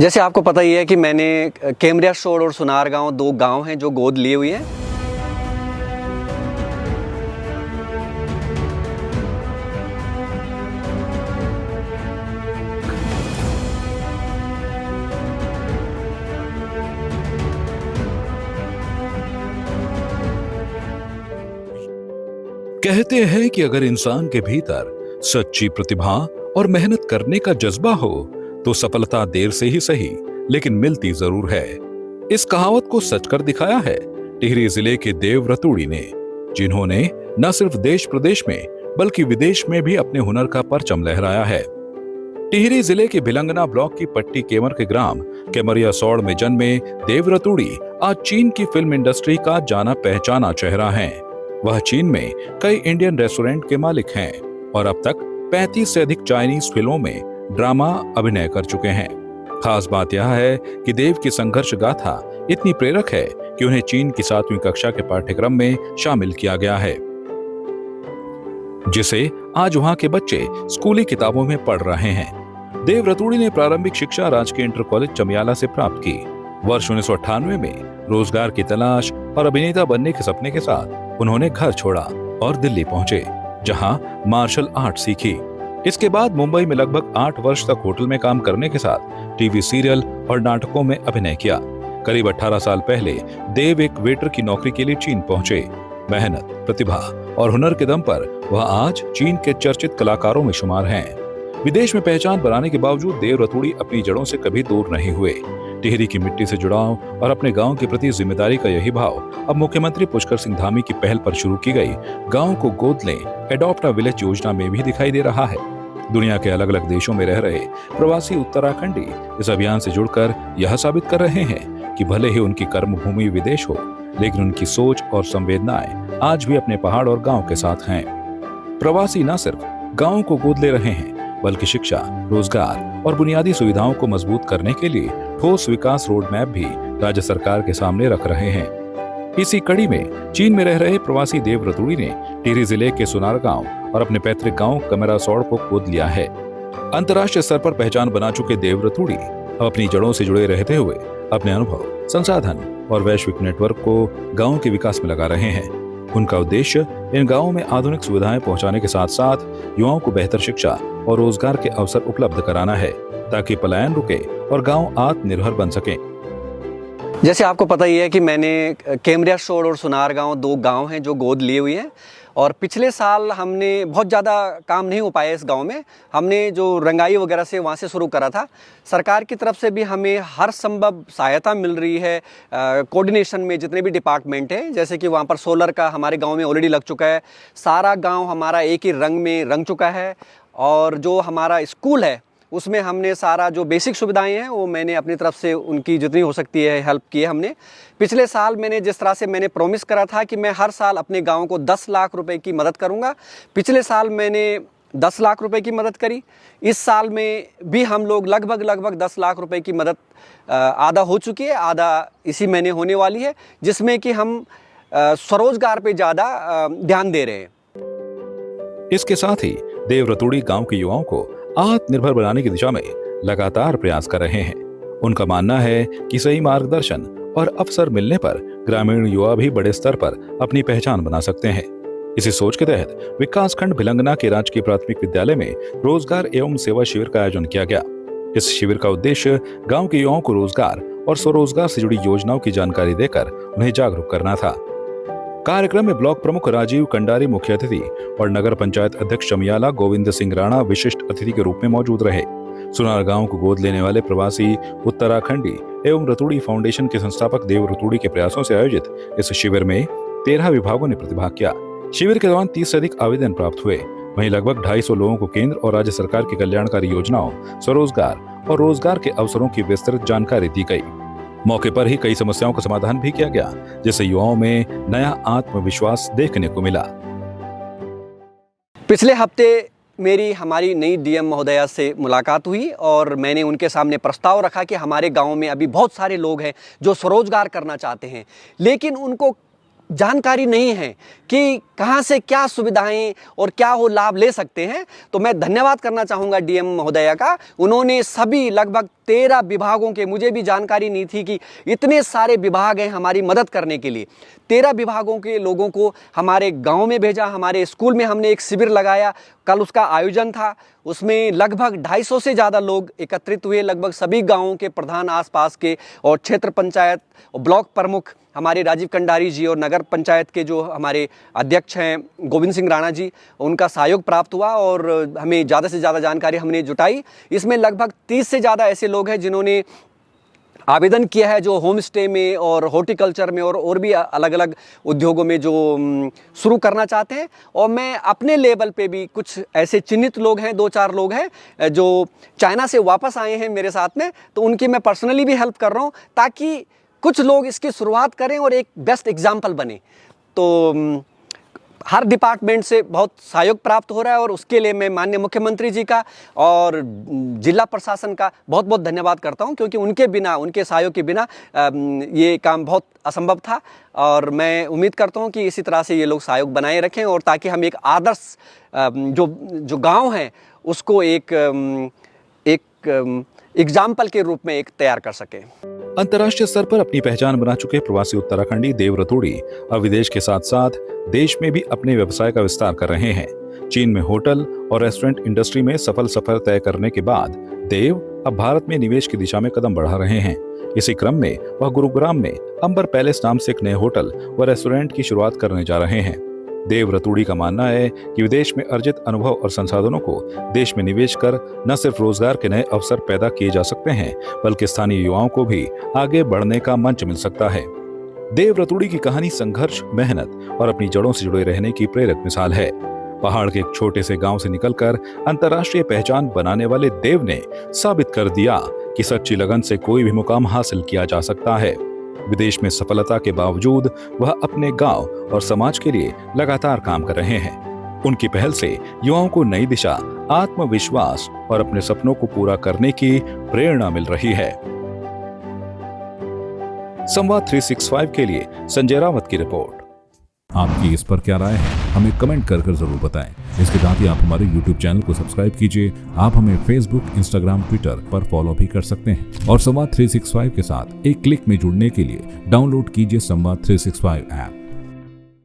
जैसे आपको पता ही है कि मैंने केमरिया शोर और सुनार गांव, दो गांव हैं जो गोद लिए हुए हैं। कहते हैं कि अगर इंसान के भीतर सच्ची प्रतिभा और मेहनत करने का जज्बा हो तो सफलता देर से ही सही लेकिन मिलती जरूर है। इस कहावत को सच कर दिखाया है टिहरी जिले के देव रतूड़ी ने, जिन्होंने न सिर्फ देश प्रदेश में बल्कि विदेश में भी अपने हुनर का परचम लहराया है। टिहरी जिले के भिलंगना ब्लॉक की पट्टी केमर के ग्राम केमरिया सौड़ में जन्मे देव रतूड़ी आज चीन की फिल्म इंडस्ट्री का जाना पहचाना चेहरा है। वह चीन में कई इंडियन रेस्टोरेंट के मालिक हैं और अब तक 35 से अधिक चाइनीज फिल्मों में ड्रामा अभिनय कर चुके हैं। खास बात यह है कि देव की संघर्ष गाथा इतनी प्रेरक है कि उन्हें चीन की 7वीं कक्षा के पाठ्यक्रम में शामिल किया गया है, जिसे आज वहां के बच्चे स्कूली किताबों में पढ़ रहे हैं। देव रतूड़ी ने प्रारंभिक शिक्षा राजकीय इंटर कॉलेज चमियाला से प्राप्त की। वर्ष 1998 में रोजगार की तलाश और अभिनेता बनने के सपने के साथ उन्होंने घर छोड़ा और दिल्ली पहुंचे, जहां मार्शल आर्ट सीखी। इसके बाद मुंबई में लगभग 8 वर्ष तक होटल में काम करने के साथ टीवी सीरियल और नाटकों में अभिनय किया। करीब 18 साल पहले देव एक वेटर की नौकरी के लिए चीन पहुंचे। मेहनत, प्रतिभा और हुनर के दम पर वह आज चीन के चर्चित कलाकारों में शुमार हैं। विदेश में पहचान बनाने के बावजूद देव रतूड़ी अपनी जड़ों से कभी दूर नहीं हुए। टिहरी की मिट्टी से जुड़ाव और अपने गांव के प्रति जिम्मेदारी का यही भाव अब मुख्यमंत्री पुष्कर सिंह धामी की पहल पर शुरू की गई गांव को गोद लें, एडॉप्ट अ विलेज योजना में भी दिखाई दे रहा है। दुनिया के अलग अलग देशों में रह रहे प्रवासी उत्तराखंडी इस अभियान से जुड़कर यह साबित कर रहे हैं कि भले ही उनकी कर्मभूमि विदेश हो, लेकिन उनकी सोच और संवेदनाएं आज भी अपने पहाड़ और गांव के साथ हैं। प्रवासी न सिर्फ गांव को गोद ले रहे हैं, बल्कि शिक्षा, रोजगार और बुनियादी सुविधाओं को मजबूत करने के लिए ठोस विकास रोड मैप भी राज्य सरकार के सामने रख रहे हैं। इसी कड़ी में चीन में रह रहे प्रवासी देव रतूड़ी ने टिहरी जिले के सुनार गांव और अपने पैतृक गांव केमरिया सौड़ को गोद लिया है। अंतर्राष्ट्रीय स्तर पर पहचान बना चुके देव रतूड़ी अब अपनी जड़ों से जुड़े रहते हुए अपने अनुभव, संसाधन और वैश्विक नेटवर्क को गांव के विकास में लगा रहे हैं। उनका उद्देश्य इन गांवों में आधुनिक सुविधाएं पहुंचाने के साथ साथ युवाओं को बेहतर शिक्षा और रोजगार के अवसर उपलब्ध कराना है, ताकि पलायन रुके और गांव आत्मनिर्भर बन सकें। जैसे आपको पता ही है कि मैंने केमरिया शोर और सुनार गांव, दो गांव हैं जो गोद लिए हुए हैं। और पिछले साल हमने बहुत ज़्यादा काम नहीं हो पाया इस गांव में। हमने जो रंगाई वगैरह से वहाँ से शुरू करा था। सरकार की तरफ से भी हमें हर संभव सहायता मिल रही है कोऑर्डिनेशन में, जितने भी डिपार्टमेंट हैं। जैसे कि वहाँ पर सोलर का हमारे गांव में ऑलरेडी लग चुका है। सारा गांव हमारा एक ही रंग में रंग चुका है। और जो हमारा स्कूल है उसमें हमने सारा जो बेसिक सुविधाएं हैं वो मैंने अपनी तरफ से उनकी जितनी हो सकती है हेल्प की है हमने। पिछले साल मैंने जिस तरह से मैंने प्रॉमिस करा था कि मैं हर साल अपने गांव को 10 लाख रुपए की मदद करूंगा, पिछले साल मैंने 10 लाख रुपए की मदद करी। इस साल में भी हम लोग लगभग 10 लाख रुपए की मदद आधा हो चुकी है, आधा इसी महीने होने वाली है, जिसमें कि हम स्वरोजगार पे ज़्यादा ध्यान दे रहे हैं। इसके साथ ही देव रतूड़ी गांव के युवाओं को आत्मनिर्भर बनाने की दिशा में लगातार प्रयास कर रहे हैं। उनका मानना है कि सही मार्गदर्शन और अवसर मिलने पर ग्रामीण युवा भी बड़े स्तर पर अपनी पहचान बना सकते हैं। इसी सोच के तहत विकासखंड भिलंगना के राजकीय प्राथमिक विद्यालय में रोजगार एवं सेवा शिविर का आयोजन किया गया। इस शिविर का उद्देश्य गाँव के युवाओं को रोजगार और स्वरोजगार से जुड़ी योजनाओं की जानकारी देकर उन्हें जागरूक करना था। कार्यक्रम में ब्लॉक प्रमुख राजीव कंडारी मुख्य अतिथि और नगर पंचायत अध्यक्ष चमियाला गोविंद सिंह राणा विशिष्ट अतिथि के रूप में मौजूद रहे। सुनार गांव को गोद लेने वाले प्रवासी उत्तराखंडी एवं रतूड़ी फाउंडेशन के संस्थापक देव रतूड़ी के प्रयासों से आयोजित इस शिविर में 13 विभागों ने प्रतिभाग किया। शिविर के दौरान 30 से अधिक आवेदन प्राप्त हुए। वहीं लगभग 250 लोगों को केंद्र और राज्य सरकार की कल्याणकारी योजनाओं, स्वरोजगार और रोजगार के अवसरों की विस्तृत जानकारी दी गई। मौके पर ही कई समस्याओं का समाधान भी किया गया, जिससे युवाओं में नया आत्मविश्वास देखने को मिला। पिछले हफ्ते हमारी नई डीएम महोदया से मुलाकात हुई और मैंने उनके सामने प्रस्ताव रखा कि हमारे गांव में अभी बहुत सारे लोग हैं जो स्वरोजगार करना चाहते हैं, लेकिन उनको जानकारी नहीं है कि कहाँ से क्या सुविधाएं और क्या वो लाभ ले सकते हैं। तो मैं धन्यवाद करना चाहूँगा डीएम महोदया का। उन्होंने सभी लगभग 13 विभागों के, मुझे भी जानकारी नहीं थी कि इतने सारे विभाग हैं हमारी मदद करने के लिए, 13 विभागों के लोगों को हमारे गांव में भेजा। हमारे स्कूल में हमने एक शिविर लगाया, कल उसका आयोजन था, उसमें लगभग 250 से ज़्यादा लोग एकत्रित हुए। लगभग सभी गांवों के प्रधान, आसपास के और क्षेत्र पंचायत और ब्लॉक प्रमुख हमारे राजीव कंडारी जी और नगर पंचायत के जो हमारे अध्यक्ष हैं गोविंद सिंह राणा जी, उनका सहयोग प्राप्त हुआ और हमें ज़्यादा से ज़्यादा जानकारी हमने जुटाई। इसमें लगभग 30 से ज़्यादा ऐसे लोग हैं जिन्होंने आवेदन किया है, जो होम स्टे में और हॉर्टिकल्चर में और भी अलग अलग उद्योगों में जो शुरू करना चाहते हैं। और मैं अपने लेवल पे भी कुछ ऐसे चिन्हित लोग हैं, 2-4 लोग हैं जो चाइना से वापस आए हैं मेरे साथ में, तो उनकी मैं पर्सनली भी हेल्प कर रहा हूँ ताकि कुछ लोग इसकी शुरुआत करें और एक बेस्ट एग्जाम्पल बने। तो हर डिपार्टमेंट से बहुत सहयोग प्राप्त हो रहा है और उसके लिए मैं माननीय मुख्यमंत्री जी का और जिला प्रशासन का बहुत बहुत धन्यवाद करता हूं, क्योंकि उनके बिना, उनके सहयोग के बिना ये काम बहुत असंभव था। और मैं उम्मीद करता हूं कि इसी तरह से ये लोग सहयोग बनाए रखें और ताकि हम एक आदर्श जो गांव है उसको एक एग्जाम्पल के रूप में एक तैयार कर सकें। अंतर्राष्ट्रीय स्तर पर अपनी पहचान बना चुके प्रवासी उत्तराखंडी देव रतूड़ी अब विदेश के साथ साथ देश में भी अपने व्यवसाय का विस्तार कर रहे हैं। चीन में होटल और रेस्टोरेंट इंडस्ट्री में सफल सफर तय करने के बाद देव अब भारत में निवेश की दिशा में कदम बढ़ा रहे हैं। इसी क्रम में वह गुरुग्राम में अंबर पैलेस नाम से एक नए होटल व रेस्टोरेंट की शुरुआत करने जा रहे हैं। देव रतूड़ी का मानना है कि विदेश में अर्जित अनुभव और संसाधनों को देश में निवेश कर न सिर्फ रोजगार के नए अवसर पैदा किए जा सकते हैं, बल्कि स्थानीय युवाओं को भी आगे बढ़ने का मंच मिल सकता है। देव रतूड़ी की कहानी संघर्ष, मेहनत और अपनी जड़ों से जुड़े रहने की प्रेरक मिसाल है। पहाड़ के एक छोटे से गांव से निकलकर अंतर्राष्ट्रीय पहचान बनाने वाले देव ने साबित कर दिया कि सच्ची लगन से कोई भी मुकाम हासिल किया जा सकता है। विदेश में सफलता के बावजूद वह अपने गांव और समाज के लिए लगातार काम कर रहे हैं। उनकी पहल से युवाओं को नई दिशा, आत्मविश्वास और अपने सपनों को पूरा करने की प्रेरणा मिल रही है। संवाद 365 के लिए संजय रावत की रिपोर्ट। आपकी इस पर क्या राय है, हमें कमेंट कर जरूर बताएं। इसके साथ ही आप हमारे YouTube चैनल को सब्सक्राइब कीजिए। आप हमें Facebook, Instagram, Twitter पर फॉलो भी कर सकते हैं और संवाद 365 के साथ एक क्लिक में जुड़ने के लिए डाउनलोड कीजिए संवाद 365 ऐप।